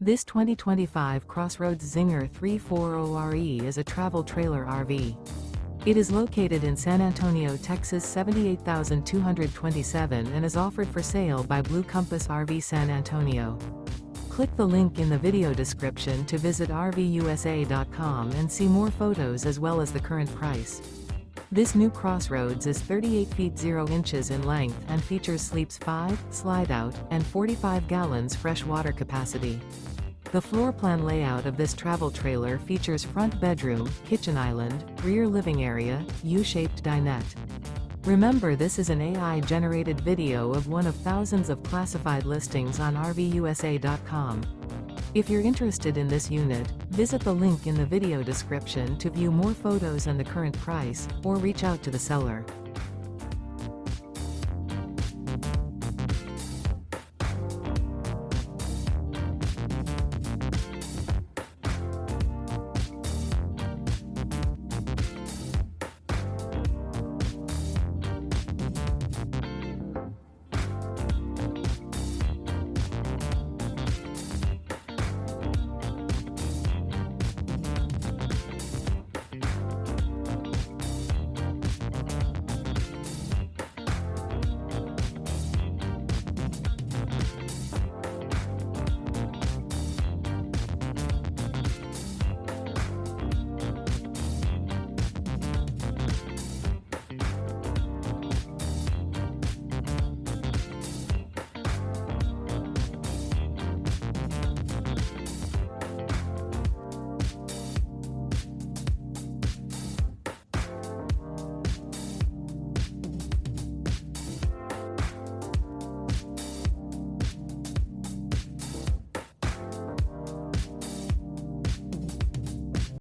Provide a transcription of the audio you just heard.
This 2025 CrossRoads Zinger 340RE is a travel trailer RV. It is located in San Antonio, Texas 78227 and is offered for sale by Blue Compass RV San Antonio. Click the link in the video description to visit RVUSA.com and see more photos as well as the current price. This new CrossRoads is 38 feet 0 inches in length and features sleeps 5, Slideout, and 45 gallons fresh water capacity. The floor plan layout of this travel trailer features front bedroom, kitchen island, rear living area, U-shaped dinette. Remember, this is an AI-generated video of one of thousands of classified listings on RVUSA.com. If you're interested in this unit, visit the link in the video description to view more photos and the current price, or reach out to the seller.